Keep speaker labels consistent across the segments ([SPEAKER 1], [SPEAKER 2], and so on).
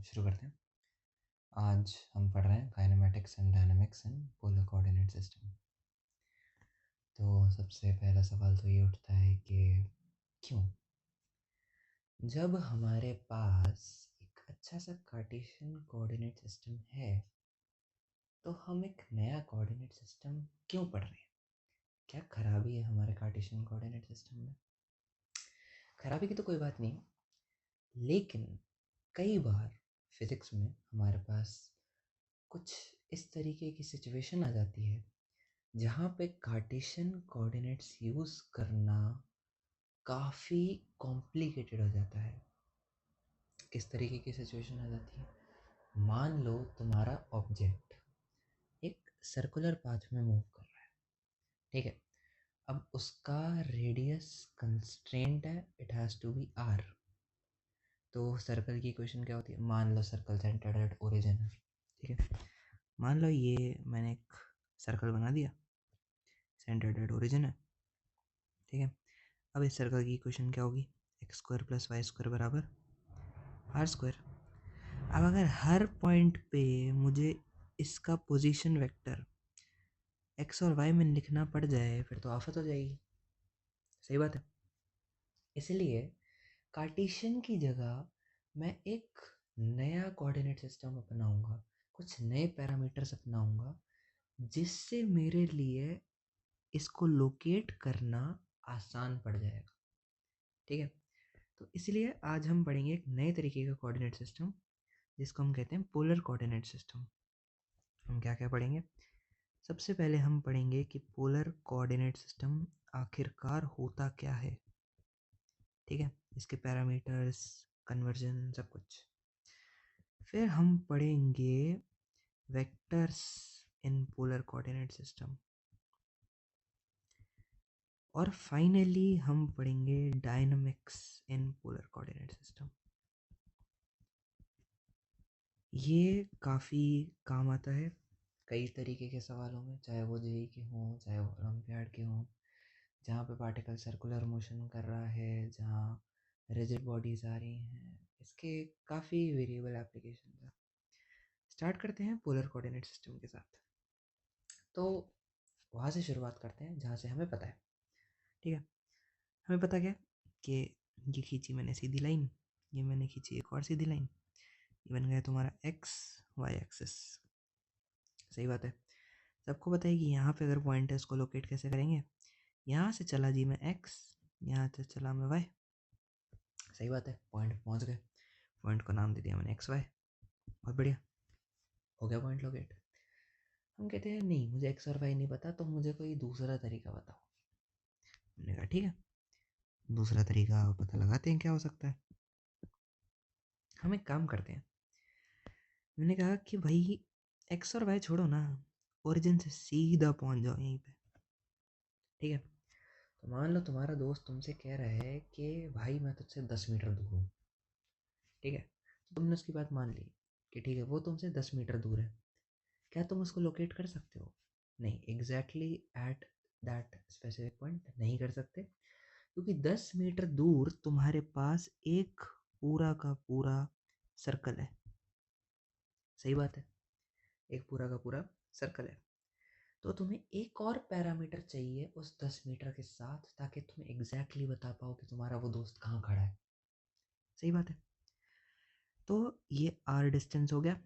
[SPEAKER 1] शुरू करते हैं। आज हम पढ़ रहे हैं kinematics and dynamics in polar coordinate system. तो सबसे पहला सवाल तो ये उठता है कि क्यों, जब हमारे पास एक अच्छा सा कार्टेशियन कोऑर्डिनेट सिस्टम है तो हम एक नया कोऑर्डिनेट सिस्टम क्यों पढ़ रहे हैं? क्या खराबी है हमारे कार्टेशियन कोऑर्डिनेट सिस्टम में? खराबी की तो कोई बात नहीं, लेकिन कई बार फिज़िक्स में हमारे पास कुछ इस तरीके की सिचुएशन आ जाती है जहाँ पे कार्टेशियन कोऑर्डिनेट्स यूज़ करना काफ़ी कॉम्प्लिकेटेड हो जाता है। किस तरीके की सिचुएशन आ जाती है? मान लो तुम्हारा ऑब्जेक्ट एक सर्कुलर पाथ में मूव कर रहा है, ठीक है। अब उसका रेडियस कंस्ट्रेंट है, it has to be R. तो सर्कल की इक्वेशन क्या होती है? मान लो सर्कल सेंटर्ड एट ओरिजिन है, ठीक है। मान लो ये मैंने एक सर्कल बना दिया, सेंटर्ड एट ओरिजिन है, ठीक है। अब इस सर्कल की इक्वेशन क्या होगी? X square plus y square बराबर आर स्क्वायर। अब अगर हर पॉइंट पे मुझे इसका पोजीशन वेक्टर एक्स और वाई में लिखना पड़ जाए फिर तो आफत हो जाएगी। सही बात है। इसलिए कार्टेशियन की जगह मैं एक नया कोऑर्डिनेट सिस्टम अपनाऊंगा, कुछ नए पैरामीटर्स अपनाऊंगा जिससे मेरे लिए इसको लोकेट करना आसान पड़ जाएगा, ठीक है। तो इसलिए आज हम पढ़ेंगे एक नए तरीके का कोऑर्डिनेट सिस्टम जिसको हम कहते हैं पोलर कोऑर्डिनेट सिस्टम। हम क्या क्या पढ़ेंगे? सबसे पहले हम पढ़ेंगे कि पोलर कोऑर्डिनेट सिस्टम आखिरकार होता क्या है, ठीक है, इसके पैरामीटर्स, कन्वर्जन, सब कुछ। फिर हम पढ़ेंगे vectors in polar coordinate system और फाइनली हम पढ़ेंगे dynamics in polar coordinate system. ये काफ़ी काम आता है कई तरीके के सवालों में, चाहे वो जेईई के हों, चाहे वो ओलंपियाड के हों, जहाँ पे पार्टिकल सर्कुलर मोशन कर रहा है, जहाँ रिजिड बॉडीज आ रही हैं। इसके काफ़ी वेरिएबल एप्लीकेशन है। स्टार्ट करते हैं पोलर कोऑर्डिनेट सिस्टम के साथ। तो वहाँ से शुरुआत करते हैं जहाँ से हमें पता है, ठीक है। हमें पता क्या कि ये खींची मैंने सीधी लाइन, ये मैंने खींची एक और सीधी लाइन, ये बन गया तुम्हारा एक्स वाई एक्सिस। सही बात है। सबको पता है कि यहाँ पे अगर पॉइंट है इसको लोकेट कैसे करेंगे? यहाँ से चला जी मैं एक्स, यहाँ से चला मैं वाई। सही बात है, पॉइंट पहुँच गए, पॉइंट को नाम दे दिया मैंने एक्स वाई। बहुत बढ़िया, हो गया पॉइंट लोकेट। हम कहते हैं नहीं, मुझे एक्स और वाई नहीं पता, तो मुझे कोई दूसरा तरीका बताओ। मैंने कहा ठीक है, दूसरा तरीका पता लगाते हैं क्या हो सकता है। हम एक काम करते हैं, मैंने कहा कि भाई एक्स और वाई छोड़ो ना, ओरिजिन से सीधा पहुंच जाओ यहीं पे, ठीक है। तो मान लो तुम्हारा दोस्त तुमसे कह रहा है कि भाई मैं तुझसे 10 मीटर दूर हूँ, ठीक है। तो तुमने उसकी बात मान ली कि ठीक है वो तुमसे 10 मीटर दूर है। क्या तुम उसको लोकेट कर सकते हो? नहीं, exactly at that specific point नहीं कर सकते, क्योंकि 10 मीटर दूर तुम्हारे पास एक पूरा का पूरा सर्कल है। सही बात है, एक पूरा का पूरा सर्कल है। तो तुम्हें एक और पैरामीटर चाहिए उस 10 मीटर के साथ, ताकि तुम एग्जैक्टली बता पाओ कि तुम्हारा वो दोस्त कहाँ खड़ा है। सही बात है। तो ये आर डिस्टेंस हो गया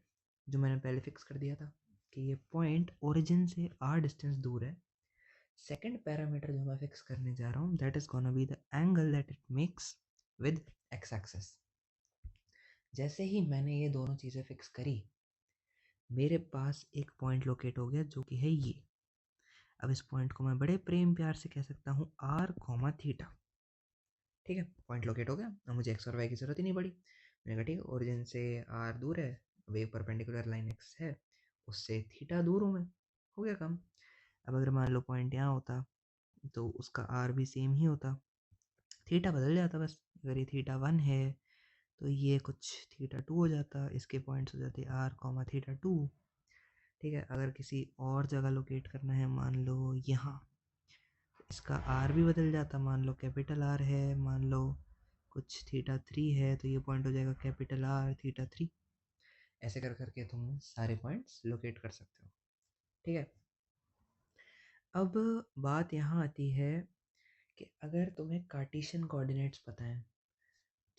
[SPEAKER 1] जो मैंने पहले फिक्स कर दिया था कि ये पॉइंट ओरिजिन से आर डिस्टेंस दूर है। सेकंड पैरामीटर जो मैं फिक्स करने जा रहा हूँ, that is gonna be the angle that it makes with x axis. जैसे ही मैंने ये दोनों चीज़ें फिक्स करी, मेरे पास एक पॉइंट लोकेट हो गया जो कि है ये। अब इस पॉइंट को मैं बड़े प्रेम प्यार से कह सकता हूँ आर कॉमा थीटा, ठीक है। पॉइंट लोकेट हो गया, अब मुझे एक्स और वाई की जरूरत ही नहीं पड़ी। मैंने कहा ठीक है, ओरिजिन से आर दूर है, अब एक परपेंडिकुलर लाइन एक्स है, उससे थीटा दूर हूँ मैं, हो गया काम। अब अगर मान लो पॉइंट यहाँ होता तो उसका आर भी सेम ही होता, थीटा बदल जाता बस। अगर ये थीटा 1 है तो ये कुछ थीटा 2 हो जाता, इसके पॉइंट्स हो जाते आर कॉमा थीटा 2, ठीक है। अगर किसी और जगह लोकेट करना है, मान लो यहाँ, इसका आर भी बदल जाता। मान लो कैपिटल आर है, मान लो कुछ थीटा 3 है, तो ये पॉइंट हो जाएगा कैपिटल आर थीटा 3, ऐसे कर करके तुम सारे पॉइंट्स लोकेट कर सकते हो। ठीक है, अब बात यहाँ आती है कि अगर तुम्हें कार्टेशियन कोऑर्डिनेट्स पता है,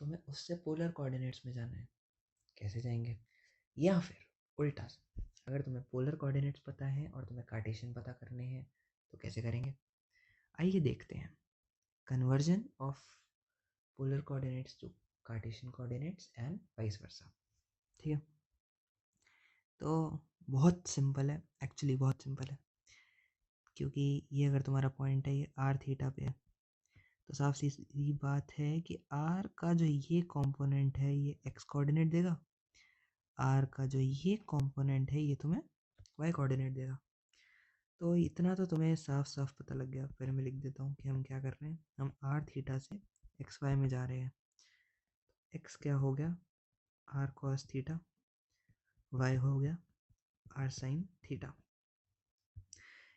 [SPEAKER 1] तुम्हें उससे पोलर कोऑर्डिनेट्स में जाना है, कैसे जाएंगे? या फिर उल्टा से, अगर तुम्हें पोलर कोऑर्डिनेट्स पता है और तुम्हें कार्टेशियन पता करने हैं तो कैसे करेंगे? आइए देखते हैं conversion of polar coordinates to Cartesian coordinates and vice versa. ठीक है, तो बहुत सिंपल है, एक्चुअली बहुत सिंपल है, क्योंकि ये अगर तुम्हारा पॉइंट है ये आर थीटा पे है, तो साफ सीधी बात है कि आर का जो ये कंपोनेंट है ये एक्स कोऑर्डिनेट देगा, आर का जो ये कंपोनेंट है ये तुम्हें वाई कोऑर्डिनेट देगा। तो इतना तो तुम्हें साफ साफ पता लग गया। फिर मैं लिख देता हूँ कि हम क्या कर रहे हैं, हम आर थीटा से एक्स वाई में जा रहे हैं। एक्स क्या हो गया, आर कॉस थीटा, वाई हो गया आर साइन थीटा।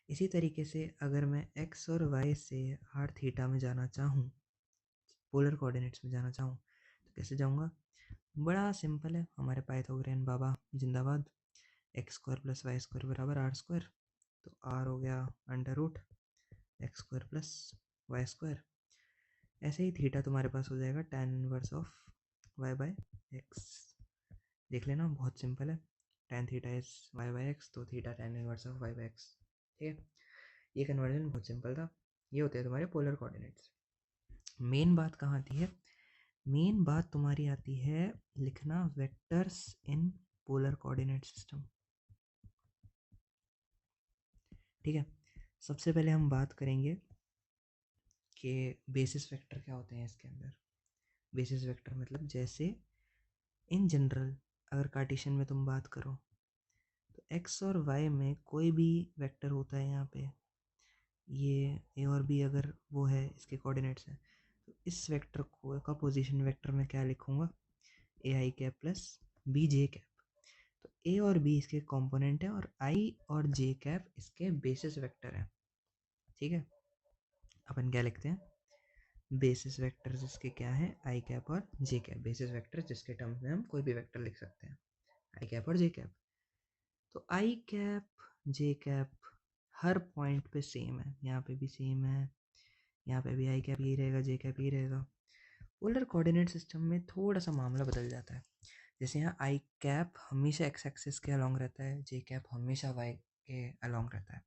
[SPEAKER 1] इसी तरीके से अगर मैं एक्स और वाई से आर थीटा में जाना चाहूँ, पोलर कोऑर्डिनेट्स में जाना चाहूँ, तो कैसे जाऊँगा? बड़ा सिंपल है, हमारे पाइथागोरियन बाबा जिंदाबाद। X square plus y square बराबर आर स्क्वायर, तो आर हो गया under root x square plus y square. ऐसे ही थीटा तुम्हारे पास हो जाएगा tan inverse of y by x. देख लेना, बहुत सिंपल है, tan theta is y by x, तो theta tan inverse of y by x. ठीक है, ये कन्वर्जन बहुत सिंपल था। ये होते हैं तुम्हारे पोलर कोऑर्डिनेट्स। मेन बात कहाँ आती है? मेन बात तुम्हारी आती है लिखना vectors in polar coordinate system. ठीक है, सबसे पहले हम बात करेंगे कि बेसिस वेक्टर क्या होते हैं इसके अंदर। बेसिस वेक्टर मतलब जैसे इन जनरल अगर कार्टेशियन में तुम बात करो तो एक्स और वाई में कोई भी वेक्टर होता है, यहाँ पे ये ए और बी अगर वो है इसके कोऑर्डिनेट्स हैं, तो इस वेक्टर को का पोजीशन वेक्टर में क्या लिखूंगा, a i cap plus b j cap. तो ए और बी इसके कंपोनेंट है और आई और जे कैप इसके बेसिस वेक्टर है। ठीक है, अपन क्या लिखते हैं, बेसिस वेक्टर जिसके क्या है आई कैप और जे कैप, बेसिस वेक्टर जिसके टर्म्स में हम कोई भी वेक्टर लिख सकते हैं, आई कैप और जे कैप। तो आई कैप जे कैप हर पॉइंट पे सेम है, यहाँ पे भी सेम है, यहाँ पे भी आई कैप यही रहेगा, जे कैप यही रहेगा। पोलर कोऑर्डिनेट सिस्टम में थोड़ा सा मामला बदल जाता है। जैसे यहाँ आई कैप हमेशा एक्स एक्सिस के अलॉन्ग रहता है, जे कैप हमेशा वाई के अलॉन्ग रहता है।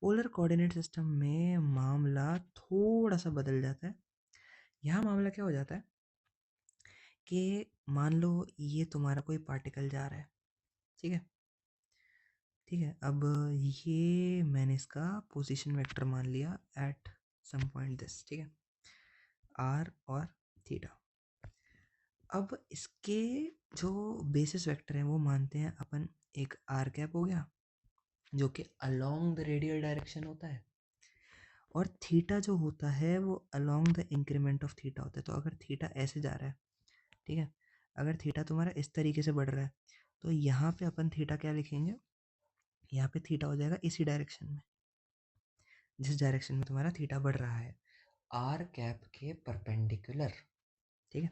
[SPEAKER 1] पोलर कोऑर्डिनेट सिस्टम में मामला थोड़ा सा बदल जाता है। यहाँ मामला क्या हो जाता है कि मान लो ये तुम्हारा कोई पार्टिकल जा रहा है, ठीक है, ठीक है, अब ये मैंने इसका पोजीशन वेक्टर मान लिया एट सम पॉइंट दिस, ठीक है, आर और थीटा। अब इसके जो बेसिस वेक्टर हैं वो मानते हैं अपन, एक आर कैप हो गया जो कि अलोंग द रेडियल डायरेक्शन होता है, और थीटा जो होता है वो along the increment of theta होता है। तो अगर थीटा ऐसे जा रहा है, ठीक है, अगर थीटा तुम्हारा इस तरीके से बढ़ रहा है, तो यहाँ पे अपन थीटा क्या लिखेंगे, यहाँ पे थीटा हो जाएगा इसी डायरेक्शन में, जिस डायरेक्शन में तुम्हारा थीटा बढ़ रहा है, आर कैप के परपेंडिकुलर। ठीक है,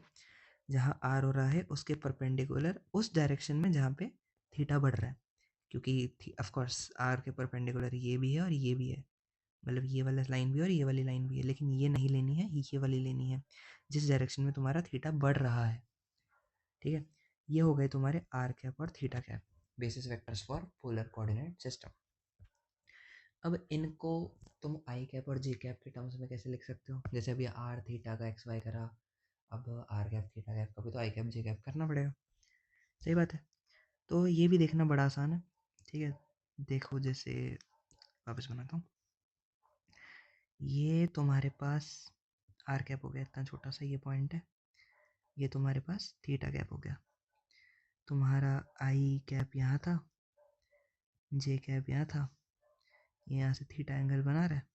[SPEAKER 1] जहाँ आर हो रहा है उसके परपेंडिकुलर उस डायरेक्शन में जहाँ पे थीटा बढ़ रहा है, क्योंकि ऑफ कोर्स आर के परपेंडिकुलर ये भी है और ये भी है, मतलब ये वाला लाइन भी और ये वाली लाइन भी है, लेकिन ये नहीं लेनी है, ये वाली लेनी है, जिस डायरेक्शन में तुम्हारा थीटा बढ़ रहा है। ठीक है, ये हो गए तुम्हारे आर कैप और theta cap, basis vectors for polar coordinate system. अब इनको तुम आई कैप और जे कैप के टर्म्स में कैसे लिख सकते हो? जैसे अभी आर थीटा का एक्स वाई करा, अब आर कैप थीटा कैप का भी तो आई कैप जे कैप करना पड़ेगा। सही बात है, तो ये भी देखना बड़ा आसान है। ठीक है, देखो जैसे वापस बनाता हूँ, ये तुम्हारे पास आर कैप हो गया, इतना छोटा सा ये पॉइंट है, ये तुम्हारे पास थीटा कैप हो गया, तुम्हारा आई कैप यहाँ था, जे कैप यहाँ था, ये यहाँ से थीटा एंगल बना रहा है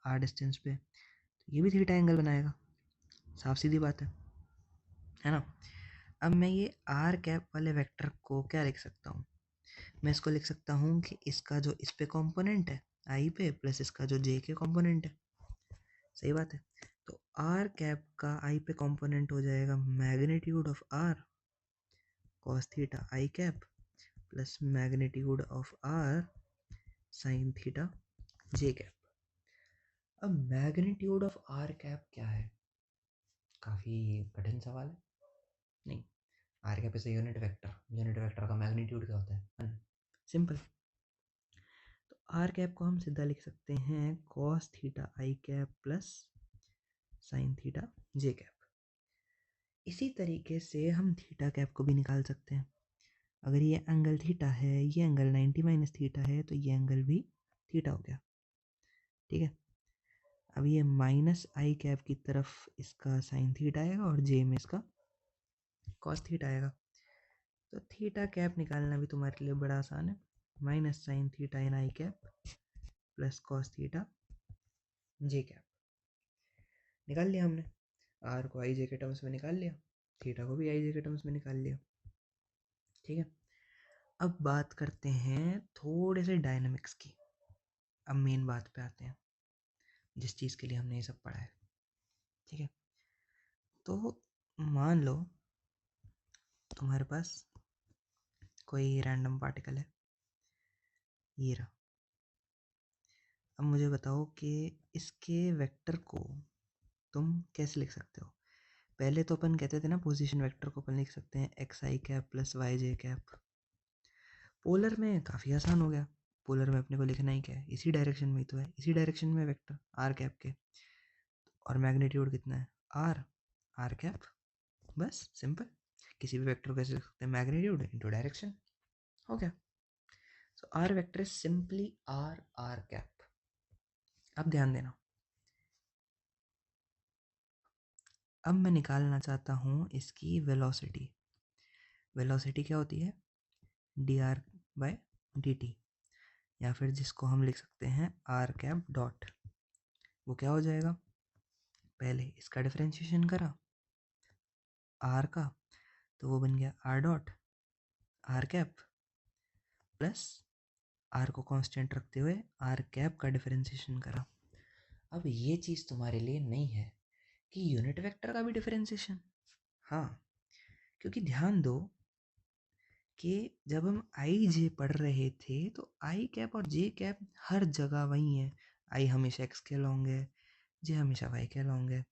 [SPEAKER 1] आर डिस्टेंस पे, तो ये भी थीटा एंगल बनाएगा, साफ सीधी बात है ना। अब मैं ये आर कैप वाले वेक्टर को क्या लिख सकता हूँ, मैं इसको लिख सकता हूँ कि इसका जो इस पे कंपोनेंट है आई पे प्लस इसका जो जे के कंपोनेंट है। सही बात है, तो आर कैप का आई पे कंपोनेंट हो जाएगा magnitude of r cos theta i cap plus magnitude of r sine theta j cap. अब मैग्नीट्यूड ऑफ आर कैप क्या है? काफ़ी कठिन सवाल है। नहीं, r cap is unit vector. Unit vector का मैग्नीट्यूड क्या होता है? सिंपल। तो आर कैप को हम सीधा लिख सकते हैं cos theta i cap plus sine theta j cap. इसी तरीके से हम थीटा कैप को भी निकाल सकते हैं। अगर ये एंगल थीटा है, ये एंगल 90 माइनस थीटा है, तो ये एंगल भी थीटा हो गया। ठीक है। अब ये माइनस आई कैप की तरफ इसका साइन थीटा आएगा और जे में इसका कॉस थीटा आएगा। तो थीटा कैप निकालना भी तुम्हारे लिए बड़ा आसान है। Minus sin theta in I cap plus cos theta j cap. निकाल लिया हमने। आर को आई जे के टर्म्स में निकाल लिया, थीटा को भी आई जे के टर्म्स में निकाल लिया। ठीक है। अब बात करते हैं थोड़े से डायनामिक्स की। अब मेन बात पे आते हैं, जिस चीज़ के लिए हमने ये सब पढ़ा है। ठीक है। तो मान लो तुम्हारे पास कोई रैंडम पार्टिकल है, ये रहा। अब मुझे बताओ कि इसके वेक्टर को तुम कैसे लिख सकते हो? पहले तो अपन कहते थे ना, पोजीशन वेक्टर को अपन लिख सकते हैं एक्स आई कैप प्लस वाई जे कैप। पोलर में काफ़ी आसान हो गया। पोलर में अपने को लिखना ही क्या है, इसी डायरेक्शन में ही तो है, इसी डायरेक्शन में वेक्टर आर कैप के। और मैग्नीट्यूड कितना है? R, r cap. बस सिंपल। किसी भी वेक्टर को कैसे लिख सकते हैं? Magnitude into direction. हो गया। So r vector is simply r r cap. अब ध्यान देना, अब मैं निकालना चाहता हूँ इसकी वेलोसिटी। वेलोसिटी क्या होती है? D r by d t, या फिर जिसको हम लिख सकते हैं आर कैप डॉट। वो क्या हो जाएगा? पहले इसका डिफरेंशिएशन करा आर का, तो वो बन गया r dot r cap plus r को कांस्टेंट रखते हुए आर कैप का डिफरेंशिएशन करा। अब ये चीज़ तुम्हारे लिए नहीं है कि यूनिट वेक्टर का भी डिफरेंशिएशन। हाँ, क्योंकि ध्यान दो कि जब हम आई जे पढ़ रहे थे तो आई कैप और जे कैप हर जगह वही है। आई हमेशा एक्स के अलॉन्ग है, जे हमेशा वाई के अलॉन्ग है।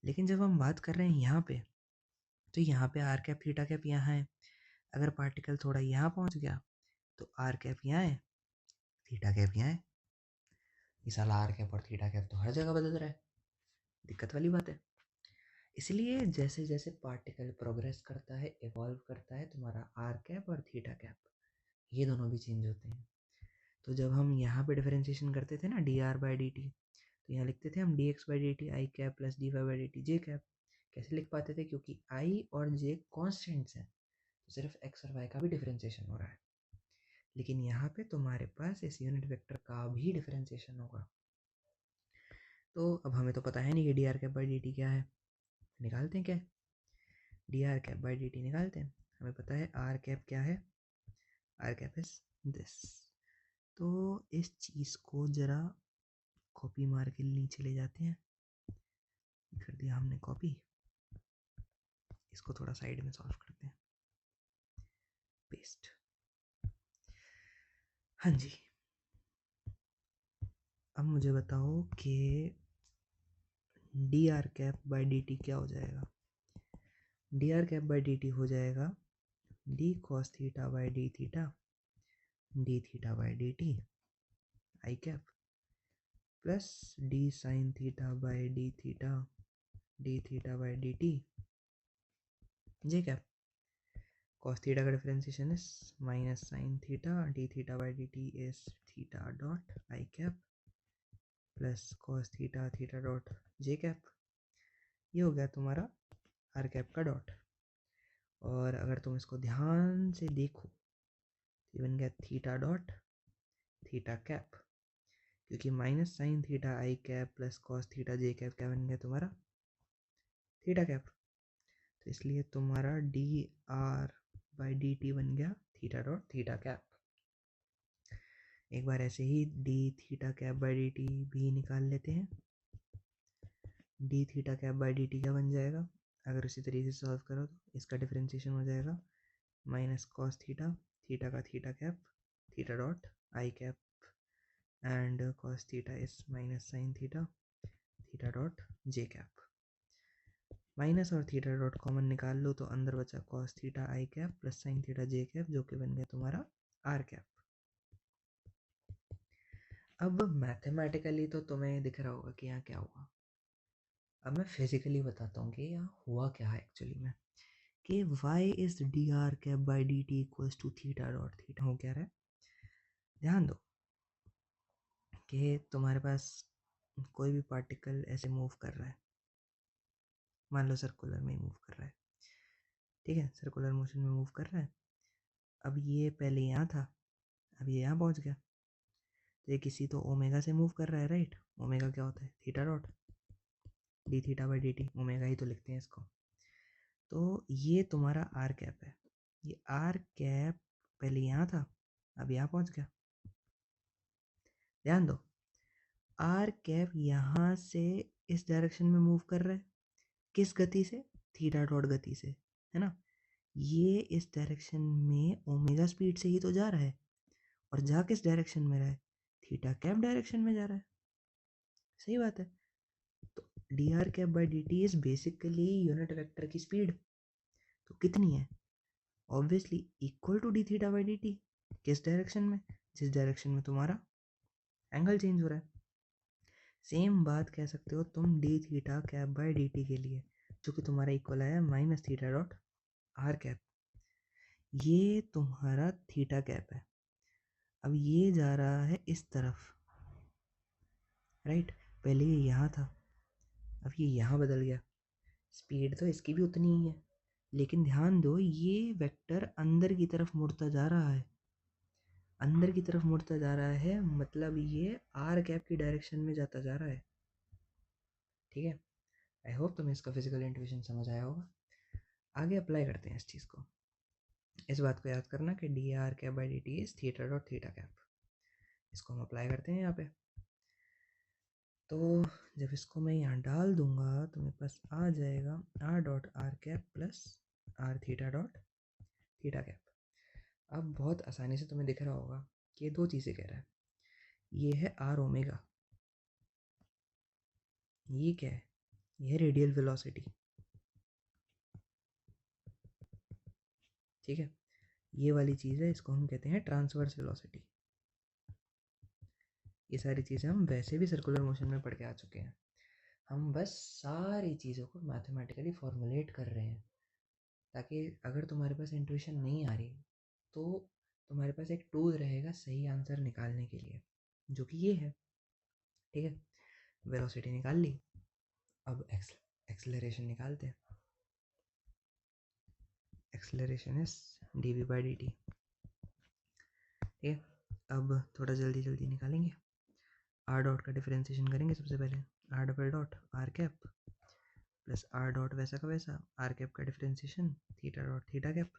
[SPEAKER 1] लेकिन जब हम बात कर रहे हैं यहाँ पे, तो यहाँ पे आर कैप थीटा कैप यहाँ है। अगर पार्टिकल थोड़ा यहाँ पहुँच गया तो आर कैप यहाँ है, थीटा कैप यहाँ है। ये साला आर कैप और थीटा कैप तो हर जगह बदल रहा है। दिक्कत वाली बात है। इसलिए जैसे जैसे पार्टिकल प्रोग्रेस करता है, इवॉल्व करता है, तुम्हारा आर कैप और थीटा कैप ये दोनों भी चेंज होते हैं। तो जब हम यहाँ पे डिफरेंशिएशन करते थे ना d r by d t, तो यहाँ लिखते थे हम d x by d t i cap plus d y by d t j cap. कैसे लिख पाते थे? क्योंकि आई और जे कॉन्स्टेंट्स हैं, तो सिर्फ एक्स और वाई का भी डिफरेंशिएशन हो रहा है। लेकिन यहाँ पे तुम्हारे पास इस यूनिट वेक्टर का भी डिफरेंशिएशन होगा। तो अब हमें तो पता है नहीं कि d r cap by d t क्या है। निकालते हैं क्या? D r cap by d T निकालते हैं। हमें पता है आर कैप क्या है, आर कैप इज दिस। तो इस चीज़ को ज़रा कॉपी मार के नीचे ले जाते हैं। कर दिया हमने कॉपी। इसको थोड़ा साइड में सॉल्व करते हैं। पेस्ट। हाँ जी। अब मुझे बताओ कि d r cap by d t क्या हो जाएगा? D r cap by d t हो जाएगा d cos theta by d theta d theta by d t i cap plus d sin theta by d theta by d t j cap. cos theta का differentiation is minus sin theta d theta by d t is theta dot i cap plus cos theta theta dot J cap. ये हो गया तुम्हारा are cap का dot. और अगर तुम इसको ध्यान से देखो तो ये बन गया थीटा डॉट थीटा कैप, क्योंकि minus sin theta i cap plus cos theta j cap क्या बन गया तुम्हारा? Theta cap. तो इसलिए तुम्हारा d r by d t बन गया थीटा डॉट थीटा कैप। एक बार ऐसे ही d theta cap by d t भी निकाल लेते हैं। D theta cap by d t क्या बन जाएगा? अगर उसी तरीके से सॉल्व करो तो इसका डिफरेंशिएशन हो जाएगा माइनस कॉस थीटा, थीटा का theta cap, theta dot i cap, and cos theta is minus sin theta, theta dot J cap. Minus और थीटा डॉट कॉमन निकाल लो तो अंदर बचा cos theta i cap plus sine theta j cap, जो कि बन गया तुम्हारा आर कैप। अब मैथमेटिकली तो तुम्हें दिख रहा होगा कि यहाँ क्या हुआ। अब मैं फिजिकली बताता हूँ कि यहाँ हुआ क्या है एक्चुअली में, कि y is d r cap by d t equals to theta dot theta. हो क्या रहा है, ध्यान दो कि तुम्हारे पास कोई भी पार्टिकल ऐसे मूव कर रहा है, मान लो सर्कुलर में ही मूव कर रहा है, ठीक है, सर्कुलर मोशन में मूव कर रहा है। अब ये पहले यहाँ था, अब ये यहाँ पहुँच गया, तो ये किसी तो ओमेगा से मूव कर रहा है, राइट। ओमेगा क्या होता है, theta dot d theta by d t, omega ही तो लिखते हैं इसको। तो ये तुम्हारा आर कैप है, ये आर कैप पहले यहाँ था, अब यहाँ पहुँच गया। ध्यान दो, आर कैप यहाँ से इस डायरेक्शन में मूव कर रहा है, किस गति से, थीटा डॉट गति से, है ना। ये इस डायरेक्शन में ओमेगा स्पीड से ही तो जा रहा है, और जा किस डायरेक्शन में रहा है, थीटा कैप डायरेक्शन में जा रहा है, सही बात है। तो d r cap by d t is basically unit vector की स्पीड, तो कितनी है, obviously equal to d theta by d t, किस डायरेक्शन में, जिस डायरेक्शन में तुम्हारा एंगल चेंज हो रहा है। सेम बात कह सकते हो तुम D theta cap by d T के लिए, जो कि तुम्हारा इक्वल आया minus theta dot r cap. ये तुम्हारा थीटा कैप है, अब ये जा रहा है इस तरफ, राइट। पहले ये यहाँ था, अब ये यहाँ बदल गया, स्पीड तो इसकी भी उतनी ही है, लेकिन ध्यान दो ये वेक्टर अंदर की तरफ मुड़ता जा रहा है, अंदर की तरफ मुड़ता जा रहा है, मतलब ये आर कैप की डायरेक्शन में जाता जा रहा है, ठीक है। आई होप तुम्हें इसका फिजिकल इंट्यूशन समझ आया होगा। आगे अप्लाई करते हैं इस चीज़ को। इस बात को याद करना कि d r cap by d t is theta dot theta cap. इसको हम अप्लाई करते हैं यहाँ पे। तो जब इसको मैं यहाँ डाल दूंगा तो मेरे पास आ जाएगा r dot r cap plus r theta dot theta cap. अब बहुत आसानी से तुम्हें दिख रहा होगा कि ये दो चीज़ें कह रहा है। ये है आर ओमेगा, ये क्या है, ये है रेडियल वेलोसिटी, ठीक है। ये वाली चीज़ है, इसको हम कहते हैं ट्रांसवर्स वेलोसिटी। ये सारी चीज़ें हम वैसे भी सर्कुलर मोशन में पढ़ के आ चुके हैं, हम बस सारी चीज़ों को मैथमेटिकली फॉर्मुलेट कर रहे हैं, ताकि अगर तुम्हारे पास इंट्यूशन नहीं आ रही तो तुम्हारे पास एक टूल रहेगा सही आंसर निकालने के लिए, जो कि ये है, ठीक है। वेलोसिटी निकाल ली, अब एक्सेलरेशन निकालते हैं। Acceleration is d v by d t, ठीक है। अब थोड़ा जल्दी जल्दी निकालेंगे। आर डॉट का डिफरेंशिएशन करेंगे सबसे पहले, r double dot r cap plus r dot वैसा का वैसा, आर कैप का differentiation theta dot theta cap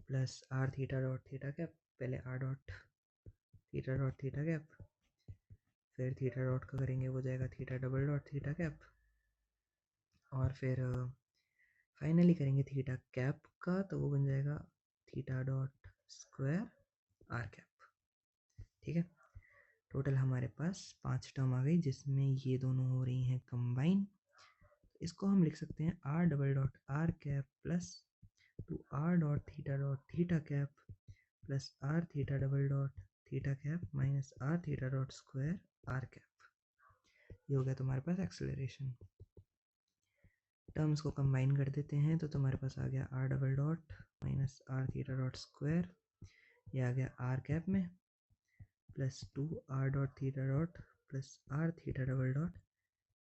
[SPEAKER 1] plus r theta dot theta cap, पहले r dot theta dot theta cap, फिर थीटा डॉट का करेंगे वो जाएगा theta double dot theta cap, और फिर फाइनली करेंगे थीटा कैप का तो वो बन जाएगा theta dot square r cap, ठीक है। टोटल हमारे पास 5 टर्म आ गई जिसमें ये दोनों हो रही हैं कंबाइन। इसको हम लिख सकते हैं r double dot r cap plus two r dot theta cap plus r theta double dot theta cap minus r theta dot square r cap. ये हो गया तुम्हारे पास एक्सेलरेशन। टर्म्स को कंबाइन कर देते हैं तो तुम्हारे पास आ गया r double dot minus r theta dot square, ये आ गया आर कैप में, plus two r dot theta dot plus r theta double dot,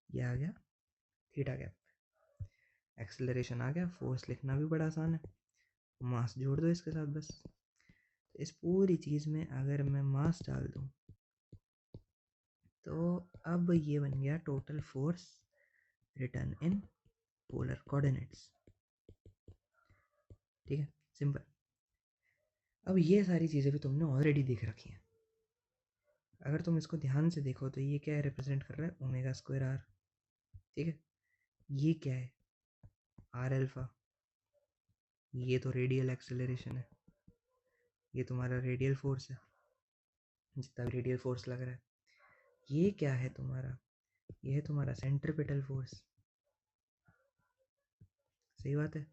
[SPEAKER 1] ये आ गया थीटा कैप। एक्सेलरेशन आ गया, फोर्स लिखना भी बड़ा आसान है, मास जोड़ दो इसके साथ बस। तो इस पूरी चीज़ में अगर मैं मास डाल दूँ तो अब ये बन गया total force return in polar coordinates, ठीक है, सिंपल। अब ये सारी चीज़ें भी तुमने ऑलरेडी देख रखी हैं, अगर तुम इसको ध्यान से देखो तो ये क्या रिप्रेजेंट कर रहा है, ओमेगा स्क्वायर आर, ठीक है। ये क्या है, आर अल्फा, ये तो रेडियल एक्सेलरेशन है, ये तुम्हारा रेडियल फोर्स है, जितना भी रेडियल फोर्स लग रहा है। ये क्या है तुम्हारा, ये है तुम्हारा सेंट्रिपिटल फोर्स, सही बात है।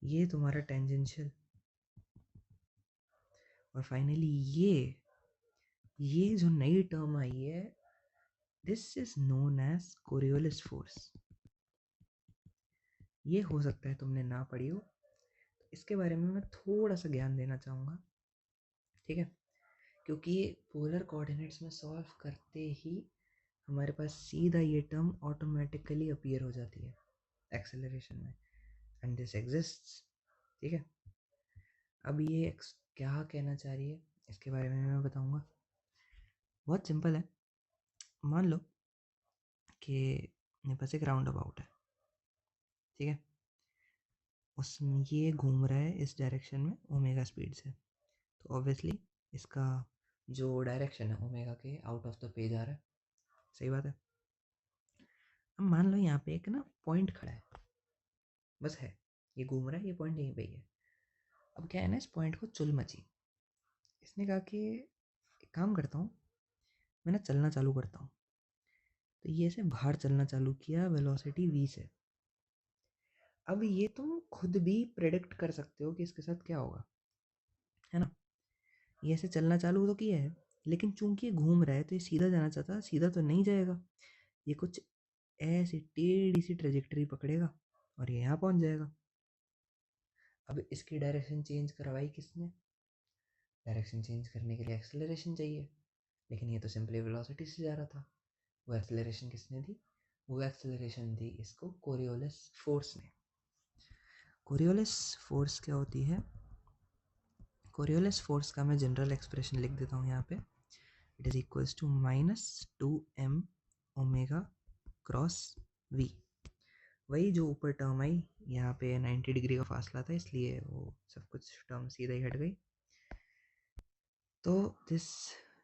[SPEAKER 1] ये तुम्हारा टेंजेंशियल, और फाइनली ये जो नई टर्म आई है, this is known as Coriolis force. ये हो सकता है तुमने ना पढ़ी हो, तो इसके बारे में मैं थोड़ा सा ज्ञान देना चाहूँगा, ठीक है। क्योंकि पोलर कोऑर्डिनेट्स में सॉल्व करते ही हमारे पास सीधा ये टर्म ऑटोमेटिकली अपीयर हो जाती है एक्सेलरेशन में, एंड दिस एग्जिस्ट्स, ठीक है। अब ये क्या कहना चाह रही है इसके बारे में मैं बताऊंगा। बहुत सिंपल है। मान लो कि मेरे पास एक राउंड अबाउट है, ठीक है। उसमें ये घूम रहा है इस डायरेक्शन में ओमेगा स्पीड से, तो ऑब्वियसली इसका जो डायरेक्शन है ओमेगा के आउट ऑफ द पेज आ रहा है, सही बात है। अब मान लो यहाँ पे एक ना पॉइंट खड़ा है, बस है, ये घूम रहा है, ये पॉइंट यहीं पे ही है। अब क्या है ना, इस पॉइंट को चुल मची, इसने कहा कि एक काम करता हूँ, मैं ना चलना चालू करता हूँ। तो ये ऐसे बाहर चलना चालू किया वेलोसिटी v से। अब ये तुम खुद भी प्रेडिक्ट कर सकते हो कि इसके साथ क्या होगा, है ना। ये ऐसे चलना चालू तो किया है, लेकिन चूंकि ये घूम रहा है तो ये सीधा जाना चाहता, सीधा तो नहीं जाएगा, ये कुछ ऐसी टेढ़ी सी ट्रेजेक्टरी पकड़ेगा और ये यहाँ पहुँच जाएगा। अब इसकी डायरेक्शन चेंज करवाई किसने, डायरेक्शन चेंज करने के लिए एक्सेलरेशन चाहिए, लेकिन ये तो सिंपली वेलोसिटी से जा रहा था। वो एक्सेलरेशन किसने दी, वो एक्सेलरेशन दी इसको कोरियोलिस फोर्स ने। कोरियोलिस फोर्स क्या होती है, कोरियोलिस फोर्स का मैं जनरल एक्सप्रेशन लिख देता हूँ यहाँ पे। It is equals to -2m omega cross v। वही जो ऊपर टर्म आई, यहाँ पे 90 डिग्री का फासला था इसलिए वो सब कुछ टर्म सीधा ही हट गई। तो this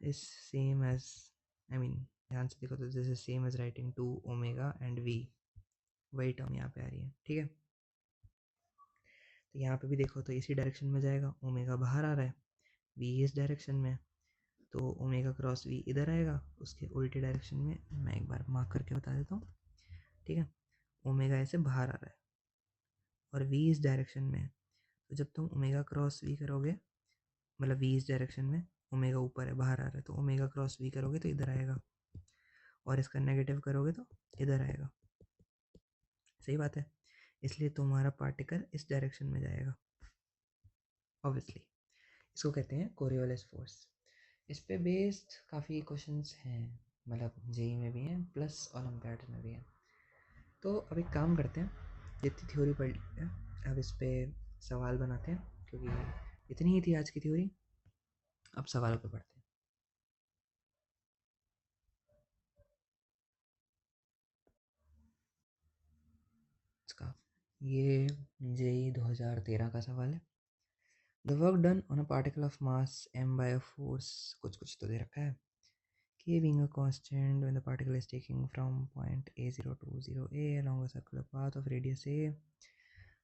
[SPEAKER 1] is same as, I mean ध्यान से देखो तो this is same as writing 2 omega and v, वही टर्म यहाँ पे आ रही है, ठीक है। तो यहाँ पे भी देखो तो इसी डायरेक्शन में जाएगा, ओमेगा बाहर आ रहा है, v इस डायरेक्शन में, तो ओमेगा क्रॉस v इधर आएगा, उसके उल्टे डायरेक्शन में। मैं एक बार मार्क करके बता देता हूँ, ठीक है। ओमेगा ऐसे बाहर आ रहा है और v इस डायरेक्शन में है, तो जब तुम ओमेगा क्रॉस v करोगे, मतलब v इस डायरेक्शन में, ओमेगा ऊपर है बाहर आ रहा है, तो ओमेगा क्रॉस v करोगे तो इधर आएगा, और इसका नेगेटिव करोगे तो इधर आएगा, सही बात है। इसलिए तुम्हारा पार्टिकल इस डायरेक्शन में जाएगा ऑब्वियसली। इसको कहते हैं कोरियोलिस फोर्स। इस पे बेस्ड काफ़ी क्वेश्चंस हैं, मतलब जेई में भी हैं प्लस ओलंपियाड में भी हैं। तो अब एक काम करते हैं, जितनी थ्योरी पढ़ ली है अब इस पे सवाल बनाते हैं, क्योंकि इतनी ही थी आज की थ्योरी। अब सवालों पे पढ़ते हैं। इसका ये जेई 2013 का सवाल है। The work done on a particle of mass m by a force, कुछ कुछ तो दे रखा है, k being a constant when the particle is taking from point a0 to 0a along a circular path of radius a।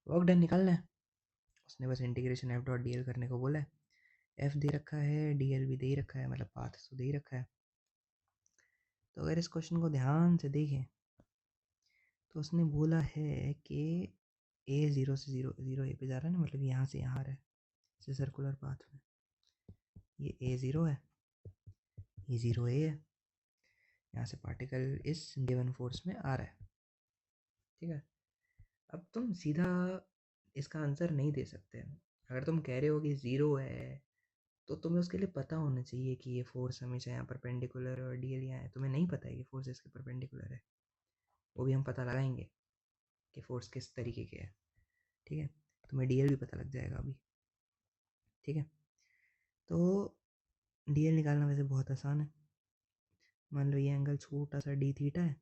[SPEAKER 1] Work done निकालना है, उसने बस integration F dot D L करने को बोला है। एफ दे रखा है, डी एल भी दे ही रखा है, मतलब पाथ तो दे ही रखा है। तो अगर इस क्वेश्चन को ध्यान से देखें तो उसने बोला है कि ए ज़ीरो से ज़ीरो ज़ीरो ए पे जा रहा है ना, मतलब यहाँ से यहाँ आ रहा है इसे सर्कुलर पाथ में। ये ए ज़ीरो है, ये ज़ीरो ए है, यहाँ से पार्टिकल इस गिवन फोर्स में आ रहा है, ठीक है। अब तुम सीधा इसका आंसर नहीं दे सकते। अगर तुम कह रहे हो कि ज़ीरो है तो तुम्हें उसके लिए पता होना चाहिए कि ये फोर्स हमेशा यहाँ परपेंडिकुलर है और डी एल यहाँ है। तुम्हें नहीं पता है कि फोर्स इसके परपेंडिकुलर है, वो भी हम पता लगाएंगे कि फोर्स किस तरीके के है, ठीक है। तुम्हें डी एल भी पता लग जाएगा अभी, ठीक है। तो डी एल निकालना वैसे बहुत आसान है। मान लो ये एंगल छोटा सा डी थीटा है,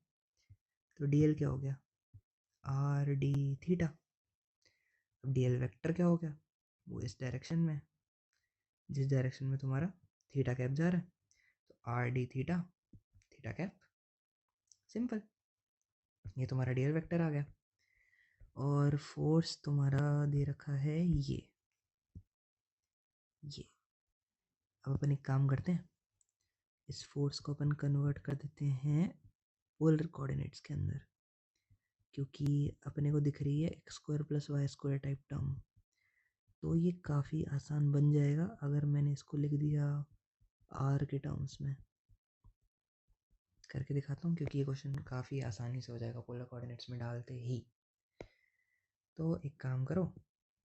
[SPEAKER 1] तो डी एल क्या हो गया, आर डी थीटा। अब डी एल वैक्टर क्या हो गया, वो इस डायरेक्शन में, जिस डायरेक्शन में तुम्हारा थीटा कैप जा रहा है, तो R D theta, theta cap, simple, ये तुम्हारा डी एल वैक्टर आ गया। और फोर्स तुम्हारा दे रखा है ये। अब अपन एक काम करते हैं, इस फोर्स को अपन कन्वर्ट कर देते हैं पोलर कोऑर्डिनेट्स के अंदर, क्योंकि अपने को दिख रही है x square plus y square type term. तो ये काफ़ी आसान बन जाएगा अगर मैंने इसको लिख दिया आर के टर्म्स में। करके दिखाता हूँ, क्योंकि ये क्वेश्चन काफ़ी आसानी से हो जाएगा पोलर कोऑर्डिनेट्स में डालते ही। तो एक काम करो,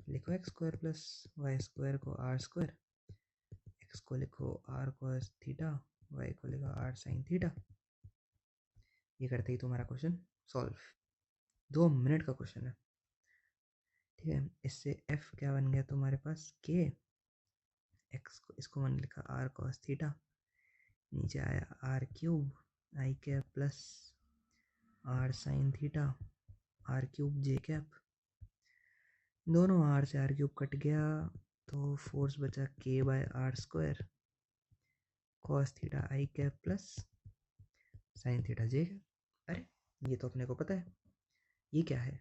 [SPEAKER 1] लिखो x square plus y square को आर स्क्वायर, एक्स को लिखो आर कोस थीटा, वाई को लिखो आर साइन थीटा। ये करते ही तुम्हारा क्वेश्चन सॉल्व। 2 मिनट का क्वेश्चन है, ठीक है। इससे एफ क्या बन गया तुम्हारे पास, के एक्स को, इसको मैंने लिखा आर कॉस थीटा, नीचे आया r cube i cap plus r sine theta r cube j cap. दोनों आर से आर क्यूब कट गया, तो फोर्स बचा k by r square cos theta i cap plus sine theta j cap. अरे ये तो अपने को पता है, ये क्या है,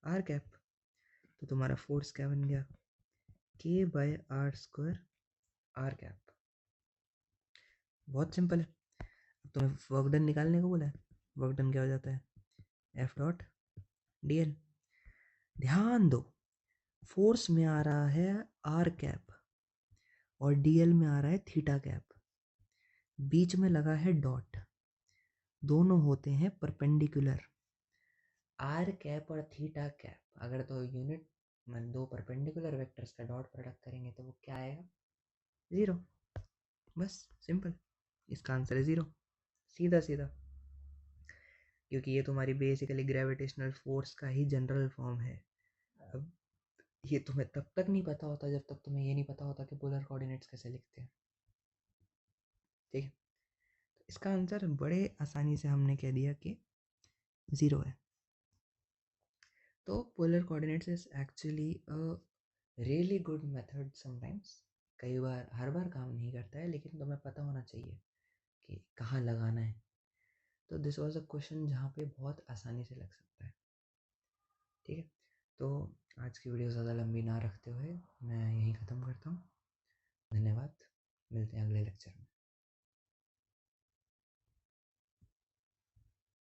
[SPEAKER 1] आर कैप। तो तुम्हारा फोर्स क्या बन गया, k by r square r cap. बहुत सिंपल है। अब तुम्हें वर्क डन निकालने को बोला है, वर्क डन क्या हो जाता है, एफ डॉट डी एल। ध्यान दो, फोर्स में आ रहा है आर कैप और डीएल में आ रहा है थीटा कैप, बीच में लगा है डॉट, दोनों होते हैं परपेंडिकुलर। आर कैप और थीटा कैप अगर तो यूनिट मान दो परपेंडिकुलर वेक्टर्स का डॉट प्रोडक्ट करेंगे तो वो क्या आएगा, ज़ीरो। बस सिंपल, इसका आंसर है ज़ीरो, सीधा सीधा। क्योंकि ये तुम्हारी बेसिकली ग्रेविटेशनल फोर्स का ही जनरल फॉर्म है। अब ये तुम्हें तब तक नहीं पता होता जब तक तुम्हें ये नहीं पता होता कि पोलर कोऑर्डिनेट्स कैसे लिखते हैं, ठीक है। तो इसका आंसर बड़े आसानी से हमने कह दिया कि ज़ीरो है। तो polar coordinates is actually a really good method sometimes. कई बार, हर बार काम नहीं करता है, लेकिन तुम्हें पता होना चाहिए कि कहाँ लगाना है। तो दिस वाज अ क्वेश्चन जहाँ पे बहुत आसानी से लग सकता है, ठीक है। तो आज की वीडियो ज़्यादा लंबी ना रखते हुए मैं यहीं ख़त्म करता हूँ। धन्यवाद, मिलते हैं अगले लेक्चर में।